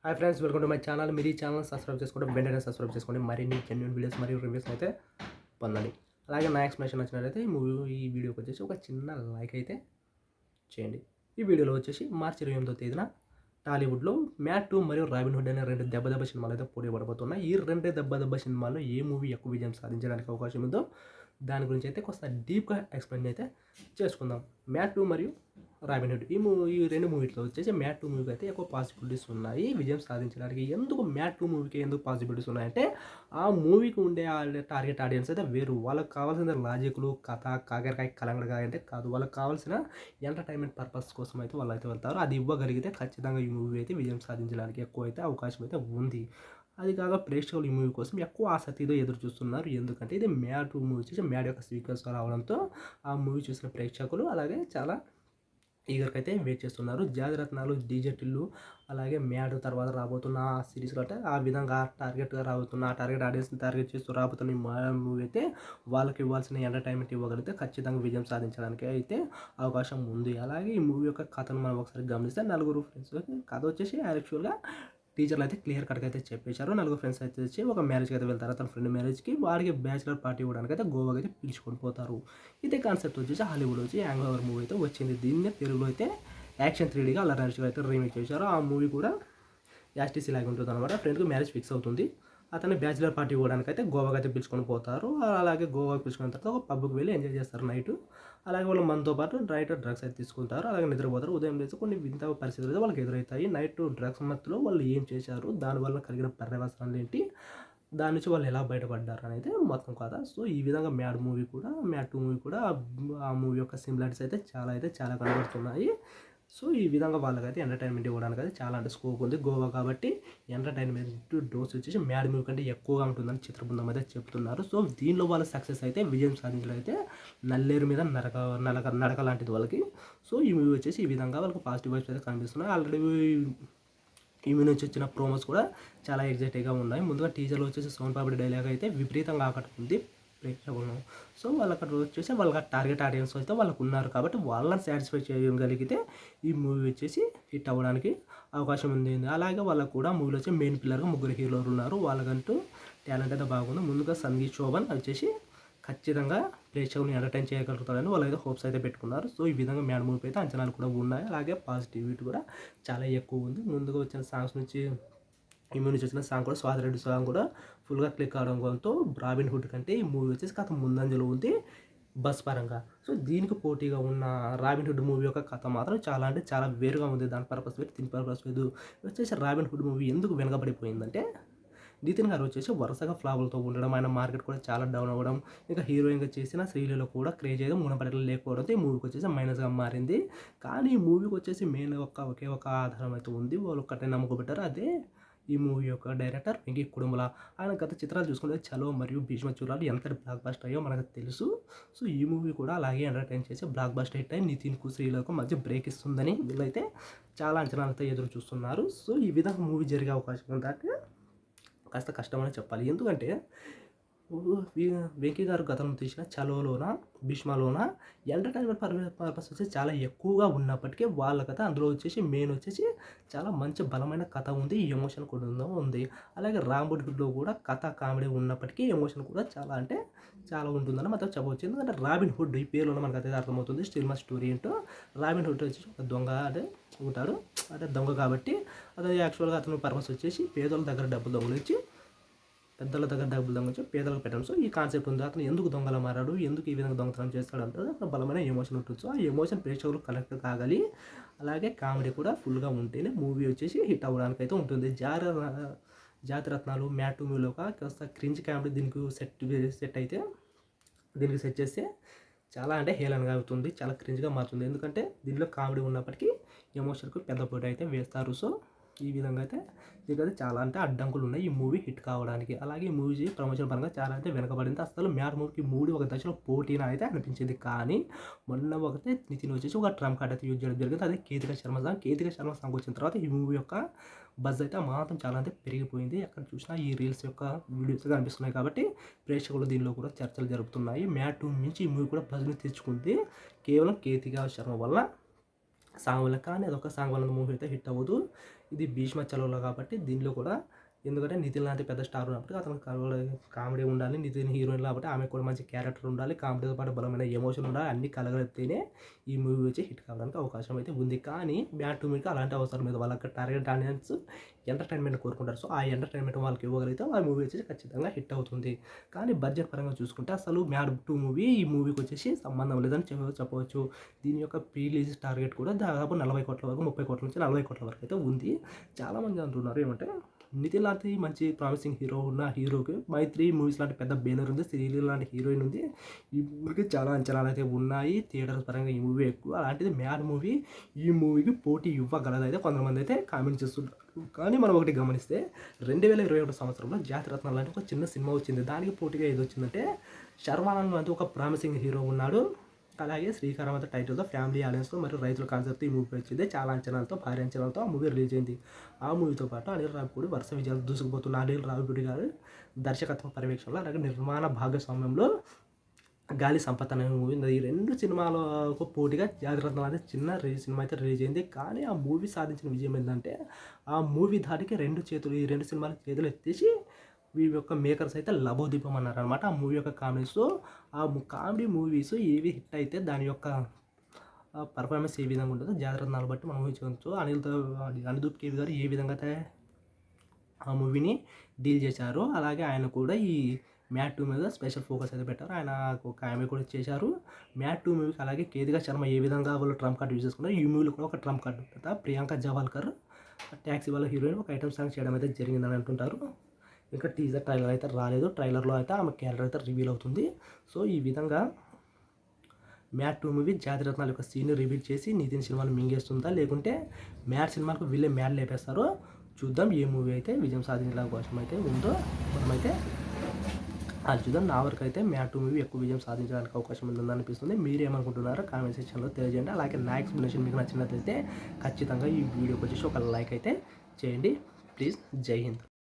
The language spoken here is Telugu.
Hi friends, welcome to my channel. మీరు ఈ ఛానల్ సబ్స్క్రైబ్ చేసుకోండి, వెంటనే సబ్స్క్రైబ్ చేసుకోండి. మరిన్ని జెన్యూన్ వీడియోస్ మరియు రివ్యూస్ అయితే పొందండి. అలాగే నా ఎక్స్ప్లెనేషన్ నచ్చినట్లయితే ఈ వీడియోకి వచ్చేసి ఒక చిన్న లైక్ అయితే చేయండి. ఈ వీడియోలో వచ్చేసి మార్చి 28వ తేదీన టాలీవుడ్లో మ్యాట్ 2 మరియు రాబిన్ హుడ్ అనే రెండు దెబ్బ సినిమాలు అయితే పోటీ పడబోతున్నాయి. ఈ రెండు దెబ్బ సినిమాల్లో ఏ మూవీ ఎక్కువ విజయం సాధించడానికి అవకాశం ఉందో దాని గురించి అయితే కొంత డీప్గా ఎక్స్ప్లెయిన్ అయితే చేసుకుందాం. మ్యాట్ 2 మరియు రాబిన్ హుడ్ ఈ రెండు మూవీలో వచ్చేసి మ్యాట్ 2 మూవీకి అయితే ఎక్కువ పాసిబిలిటీస్ ఉన్నాయి విజయం సాధించడానికి. ఎందుకు మ్యాట్ 2 మూవీకి ఎందుకు పాసిబిలిటీస్ ఉన్నాయంటే ఆ మూవీకి ఉండే టార్గెట్ ఆడియన్స్ అయితే వేరు. వాళ్ళకి కావాల్సిన లాజిక్లు, కథ, కాకరకాయ కలంగడకాయ అంటే కాదు. వాళ్ళకి కావాల్సిన ఎంటర్టైన్మెంట్ పర్పస్ కోసం అయితే వాళ్ళు అయితే వెళ్తారు. అది ఇవ్వగలిగితే ఖచ్చితంగా ఈ మూవీ అయితే విజయం సాధించడానికి ఎక్కువ అయితే అవకాశం అయితే ఉంది. అది కాక ప్రేక్షకులు ఈ మూవీ కోసం ఎక్కువ ఆసక్తితో ఎదురు చూస్తున్నారు. ఎందుకంటే ఇది మ్యాట్ 2 మూవీ వచ్చేసి మ్యాట్ యొక్క సీక్వెన్స్ రావడంతో ఆ మూవీ చూసిన ప్రేక్షకులు అలాగే చాలా ఈగర్కి అయితే వెయిట్ చేస్తున్నారు. జాతిరత్నాలు, డీజే టిల్లు అలాగే మ్యాడ్ తర్వాత రాబోతున్న ఆ సిరీస్లో అంటే ఆ విధంగా టార్గెట్గా రాబోతున్న ఆ టార్గెట్ ఆడియన్స్ని టార్గెట్ చేస్తూ రాబోతున్న ఈ మూవీ అయితే వాళ్ళకి ఇవ్వాల్సిన ఎంటర్టైన్మెంట్ ఇవ్వగలిగితే ఖచ్చితంగా విజయం సాధించడానికి అయితే అవకాశం ఉంది. అలాగే ఈ మూవీ యొక్క కథను మనం ఒకసారి గమనిస్తే నలుగురు ఫ్రెండ్స్ కథ వచ్చేసి యాక్చువల్గా టీచర్లు అయితే క్లియర్ కట్గా అయితే చెప్పేశారు. నలుగురు ఫ్రెండ్స్ అయితే వచ్చి ఒక మ్యారేజ్కి అయితే వెళ్తారు. తన ఫ్రెండ్ మ్యారేజ్కి వాడికి బ్యాచిలర్ పార్టీ ఇవ్వడానికి అయితే గోవాకి అయితే పిలుచుకొని పోతారు. ఇదే కాన్సెప్ట్ వచ్చేసి హాలీవుడ్ వచ్చి యాంగ్ ఓవర్ మూవీ అయితే వచ్చింది. దీన్నే తెలుగులో అయితే యాక్షన్ 3Dగా అలా నరేష్గా అయితే రీమేక్ చేశారు. ఆ మూవీ కూడా యాస్టీసీ లాగా ఉంటుంది అనమాట. ఫ్రెండ్కి మ్యారేజ్ ఫిక్స్ అవుతుంది. అతన్ని బ్యాచిలర్ పార్టీ ఇవ్వడానికి అయితే గోవాకి అయితే పిలుచుకొని పోతారు. అలాగే గోవాకి పిలుచుకున్న తర్వాత ఒక పబ్కి వెళ్ళి ఎంజాయ్ చేస్తారు నైట్. అలాగే వాళ్ళు మనతో పాటు నైట్ డ్రగ్స్ అయితే తీసుకుంటారు. అలాగే నిద్రపోతారు. ఉదయం లేచి కొన్ని వింత పరిస్థితులు అయితే వాళ్ళకి ఎదురవుతాయి. నైట్ డ్రగ్స్ మత్తులో వాళ్ళు ఏం చేశారు, దానివల్ల కలిగిన పర్యవసానాలు ఏంటి, దాని నుంచి వాళ్ళు ఎలా బయటపడ్డారు అనేది మొత్తం కథ. సో ఈ విధంగా మ్యాట్ 2 మూవీ కూడా ఆ మూవీ యొక్క సిమిలారిటీస్ అయితే చాలా కనబడుతున్నాయి. సో ఈ విధంగా వాళ్ళకైతే ఎంటర్టైన్మెంట్ ఇవ్వడానికి అయితే చాలా అంటే స్కోప్ ఉంది. గోవా కాబట్టి ఎంటర్టైన్మెంట్ డోస్ వచ్చేసి మ్యాడ్ మూవీ కంటే ఎక్కువగా ఉంటుందని చిత్రబృందం అయితే చెప్తున్నారు. సో దీనిలో వాళ్ళ సక్సెస్ అయితే విజయం సాధించడం అయితే నల్లేరు మీద నడక లాంటిది వాళ్ళకి. సో ఈ మూవీ వచ్చేసి ఈ విధంగా వాళ్ళకి పాజిటివ్ వైబ్స్ అయితే కనిపిస్తున్నాయి. ఆల్రెడీ ఈ మూవీ నుంచి వచ్చిన ప్రోమోస్ కూడా చాలా ఎగ్జైటివ్గా ఉన్నాయి. ముందుగా టీజర్లో వచ్చేసి సోన్ పాపిడి డైలాగ్ అయితే విపరీతంగా ఆకట్టుకుంది ప్రేక్షకులను. సో వాళ్ళకి వచ్చేసి వాళ్ళకి టార్గెట్ ఆడియన్స్ అయితే వాళ్ళకు ఉన్నారు కాబట్టి వాళ్ళని సాటిస్ఫై చేయగలిగితే ఈ మూవీ వచ్చేసి హిట్ అవ్వడానికి అవకాశం ఉంది. అలాగే వాళ్ళకు కూడా మూవీలో వచ్చి మెయిన్ పిల్లర్గా ముగ్గురు హీరోలు ఉన్నారు. వాళ్ళకంటూ టాలెంట్ అయితే బాగుంది. ముందుగా సంగీత్ శోభన్ వచ్చేసి ఖచ్చితంగా ప్రేక్షకులను ఎంటర్టైన్ చేయగలుగుతారని వాళ్ళు అయితే హోప్స్ అయితే పెట్టుకున్నారు. సో ఈ విధంగా మ్యాడ్ మూవీ అయితే అంచనాలు కూడా ఉన్నాయి. అలాగే పాజిటివిటీ కూడా చాలా ఎక్కువ ఉంది. ముందుగా వచ్చిన సాంగ్స్ నుంచి ఈ మూవీ నుంచి వచ్చిన సాంగ్ కూడా స్వాతిరెడ్డి సాంగ్ కూడా ఫుల్గా క్లిక్ అవడంతో రాబిన్ హుడ్ కంటే ఈ మూవీ వచ్చేసి కథ ముందంజలో ఉంది బస్ పరంగా. సో దీనికి పోటీగా ఉన్న రాబిన్ హుడ్ మూవీ యొక్క కథ మాత్రం చాలా అంటే చాలా వేరుగా ఉంది. దాని పర్పస్ పెట్టి దీని పర్పస్ లేదు. వచ్చేసి రాబిన్ హుడ్ మూవీ ఎందుకు వెనకబడిపోయిందంటే నితిన్ గారు వచ్చేసి వరుసగా ఫ్లాపులతో ఉండడం, ఆయన మార్కెట్ కూడా చాలా డౌన్ అవ్వడం, ఇంకా హీరోయిన్గా చేసిన శ్రీలీలో కూడా క్రేజ్ అయితే మునపడేలా లేకపోవడంతో ఈ మూవీకి వచ్చేసి మైనస్గా మారింది. కానీ ఈ మూవీకి వచ్చేసి మెయిన్ ఒకే ఒక ఆధారం అయితే ఉంది. వాళ్ళు ఒక్కటే నమ్ముకోబెట్టారు. అదే ఈ మూవీ యొక్క డైరెక్టర్ వెంకీ కుడుముల. ఆయన గత చిత్రాలు చూసుకుంటే చలో మరియు భీష్మ చూడాలి ఎంత బ్లాక్ బస్టర్ అయ్యో మనకు తెలుసు. సో ఈ మూవీ కూడా అలాగే ఎంటర్టైన్ చేసి బ్లాక్ బస్టర్ హిట్ అయ్యి నితిన్కు శ్రీలకు మధ్య బ్రేక్ ఇస్తుందని వీళ్ళైతే చాలా అంచనాలతో ఎదురు చూస్తున్నారు. సో ఈ విధంగా మూవీ జరిగే అవకాశం ఉందంటే కాస్త కష్టమని చెప్పాలి. ఎందుకంటే వెంకీ గారు గతంలో తీసిన చలోలోన భీష్మలోన ఎంటర్టైన్మెంట్ పర్పస్ వచ్చేసి చాలా ఎక్కువగా ఉన్నప్పటికీ వాళ్ళ కథ అందులో వచ్చేసి మెయిన్ వచ్చేసి చాలా మంచి బలమైన కథ ఉంది, ఎమోషన్ కూడా ఉంది. అలాగే రాంబుడ్ హుడ్లో కూడా కథ కామెడీ ఉన్నప్పటికీ ఎమోషన్ కూడా చాలా అంటే చాలా ఉంటుందని మాత్రం చెప్పవచ్చు. ఎందుకంటే రాబిన్ హుడ్ ఈ పేరులో మనకు అయితే అర్థమవుతుంది సినిమా స్టోరీ ఏంటో. రాబిన్ హుడ్ వచ్చేసి ఒక దొంగ అంటే ఉంటాడు, అంటే దొంగ కాబట్టి అతను యాక్చువల్గా అతను పర్పస్ వచ్చేసి పేదల దగ్గర డబ్బులు దొంగలించి పెద్దల దగ్గర డబ్బులు దొంగలించి పేదలకు పెట్టడం. సో ఈ కాన్సెప్ట్ ఉంది. అతను ఎందుకు దొంగల మారాడు, ఎందుకు ఈ విధంగా దొంగతనం చేస్తాడు అంటే అతను బలమైన ఎమోషన్ ఉంటుంది. సో ఆ ఎమోషన్ ప్రేక్షకులు కనెక్ట్ కాగలి అలాగే కామెడీ కూడా ఫుల్గా ఉంటేనే మూవీ వచ్చేసి హిట్ అవ్వడానికి అయితే ఉంటుంది. జాతిరత్నాలు మ్యాట్ 2 మూవీలో కాస్త క్రింజ్ కామెడీ దీనికి సెట్ అయితే దీనికి సెట్ చేస్తే చాలా అంటే హేళనగా అవుతుంది, చాలా క్రింజ్గా మారుతుంది. ఎందుకంటే దీనిలో కామెడీ ఉన్నప్పటికీ ఎమోషన్కు పెద్ద పోటీ అయితే వేస్తారు. సో ఈ విధంగా అయితే దీనికైతే చాలా అంటే అడ్డంకులు ఉన్నాయి ఈ మూవీ హిట్ కావడానికి. అలాగే ఈ మూవీ ప్రమోషన్ పరంగా చాలా అయితే వెనకబడింది. అసలు మ్యాట్ మూవీకి మూడు ఒక దశలో పోటీన అయితే అనిపించింది. కానీ మొన్న ఒకతే నితిన్ వచ్చేసి ఒక ట్రంప్ కార్డ్ అయితే యూజ్ చేయడం జరిగింది. అదే కేతిక శర్మ సాంగ్ వచ్చిన తర్వాత ఈ మూవీ యొక్క బజ్ అయితే మాత్రం చాలా అంటే పెరిగిపోయింది. ఎక్కడ చూసినా ఈ రీల్స్ యొక్క వీడియోస్ కనిపిస్తున్నాయి కాబట్టి ప్రేక్షకులు దీనిలో కూడా చర్చలు జరుపుతున్నాయి. మ్యాట్ 2 నుంచి ఈ మూవీ కూడా బజ్ని తెచ్చుకుంది కేవలం కేతిక శర్మ వల్ల సాంగ్ వల్ల. కానీ అదొక సాంగ్ వల్ల మూవీ అయితే హిట్ అవ్వదు. ఇది భీష్మ చలువలో కాబట్టి దీనిలో కూడా ఎందుకంటే నితిన్ లాంటి పెద్ద స్టార్ ఉన్నప్పుడు అతను కామెడీ ఉండాలి, నితిన్ హీరోయిన్ కాబట్టి ఆమె కూడా మంచి క్యారెక్టర్ ఉండాలి, కామెడీతో పాటు బలమైన ఎమోషన్ ఉండాలి, అన్ని కలగలిపితేనే ఈ మూవీ వచ్చి హిట్ కావడానికి అవకాశం అయితే ఉంది. కానీ మ్యాడ్ 2 మీకు అలాంటి అవసరం లేదు. వాళ్ళకి టార్గెట్ ఆడియన్స్ ఎంటర్టైన్మెంట్ కోరుకుంటారు. సో ఆ ఎంటర్టైన్మెంట్ వాళ్ళకి ఇవ్వగలిగితే ఆ మూవీ వచ్చేసి ఖచ్చితంగా హిట్ అవుతుంది. కానీ బడ్జెట్ పరంగా చూసుకుంటే అసలు మ్యాడ్ 2 మూవీ ఈ మూవీకి వచ్చేసి సంబంధం లేదని చెప్పవచ్చు. దీని యొక్క ప్రీ రిలీజ్ టార్గెట్ కూడా దాదాపు 40 కోట్ల వరకు, 30 కోట్ల నుంచి 40 కోట్ల వరకు అయితే ఉంది. చాలామంది అంటున్నారు ఏమంటే నితిన్ లాంటి మంచి ప్రామిసింగ్ హీరో ఉన్న హీరోకి మైత్రి మూవీస్ లాంటి పెద్ద బేనర్ ఉంది, శ్రీలీల లాంటి హీరోయిన్ ఉంది, ఈ మూవీకి చాలా అంచనాలు అయితే ఉన్నాయి. థియేటర్ పరంగా ఈ మూవీ ఎక్కువ. అలాంటిది మ్యాడ్ మూవీ ఈ మూవీకి పోటీ ఇవ్వగలదైతే కొంతమంది అయితే కామెంట్ చేస్తుంటారు. కానీ మనం ఒకటి గమనిస్తే 2021 సంవత్సరంలో జాతిరత్నాలు లాంటి ఒక చిన్న సినిమా వచ్చింది. దానికి పోటీగా ఏది వచ్చిందంటే శర్వానంద్ లాంటి ఒక ప్రామిసింగ్ హీరో ఉన్నాడు. అలాగే శ్రీకారం అంత టైటిల్తో ఫ్యామిలీ ఆడియన్స్తో మరియు రైతుల కాన్సెప్ట్ ఈ మూవీ వచ్చింది. చాలా అంచనాలతో, భారీ అంచనాలతో ఆ మూవీ రిలీజ్ అయింది. ఆ మూవీతో పాటు అనిల్ రావిపూడి వరుస విజయాలు దూసుకుపోతున్న అనిల్ రావిపూడి గారు దర్శకత్వ పర్యవేక్షణలో అలాగే నిర్మాణ భాగస్వామ్యంలో గాలి సంపత్ అనే మూవీ ఉంది. ఈ 2 సినిమాలకు పోటీగా జాతిరత్నాలు అనే చిన్న సినిమా అయితే రిలీజ్ అయింది. కానీ ఆ మూవీ సాధించిన విజయం ఏంటంటే ఆ మూవీ ధాటికి ఈ 2 సినిమాల చేతులు ఎత్తేసి వీరి యొక్క మేకర్స్ అయితే లబోదీపం అన్నారనమాట. ఆ మూవీ యొక్క కామెడీస్, ఆ కామెడీ మూవీస్ ఏవి హిట్ అయితే దాని యొక్క పర్ఫార్మెన్స్ ఏ విధంగా ఉంటుందో జాగ్రత్తలు బట్టి మనం ఊహించవచ్చు. అనిరుద్ కేవి గారు ఏ విధంగా అయితే ఆ మూవీని డీల్ చేశారు. అలాగే ఆయన కూడా ఈ మ్యాడ్ 2 మీద స్పెషల్ ఫోకస్ అయితే పెట్టారు. ఆయన ఒక ఆమె కూడా చేశారు మ్యాడ్ 2 మూవీకి. అలాగే కేతికా శర్మ ఏ విధంగా వాళ్ళు ట్రంప్ కార్డు యూజ్ చేసుకున్నారు, ఈ మూవీలో కూడా ఒక ట్రంప్ కార్డు ఉంటుంది. ప్రియాంక జవాల్కర్ ట్యాక్సీ వాళ్ళ హీరోయిన్ ఒక ఐటమ్ సాంగ్ చేయడం అయితే జరిగిందని అంటుంటారు. ఇంకా టీజర్ ట్రైలర్ అయితే రాలేదు. ట్రైలర్లో అయితే ఆమె క్యారెక్టర్ అయితే రివీల్ అవుతుంది. సో ఈ విధంగా మ్యాడ్ 2 మూవీ జాతిరత్నాల యొక్క సీన్ని రివీల్ చేసి నితిన్ సినిమాను మింగేస్తుందా, లేకుంటే మ్యాడ్ సినిమాకు వీళ్ళే మ్యాడ్ లేపేస్తారో చూద్దాం. ఏ మూవీ అయితే విజయం సాధించే అవకాశం అయితే ఉందో మనమైతే అది చూద్దాం. నా వరకు అయితే మ్యాడ్ 2 మూవీ ఎక్కువ విజయం సాధించడానికి అవకాశం ఉందని అనిపిస్తుంది. మీరు ఏమనుకుంటున్నారో కామెంట్ సెక్షన్లో తెలియజేయండి. అలాగే నా ఎక్స్ప్లెనేషన్ మీకు నచ్చినట్లయితే ఖచ్చితంగా ఈ వీడియోకి వచ్చేసి ఒక లైక్ అయితే చేయండి. ప్లీజ్. జై హింద్.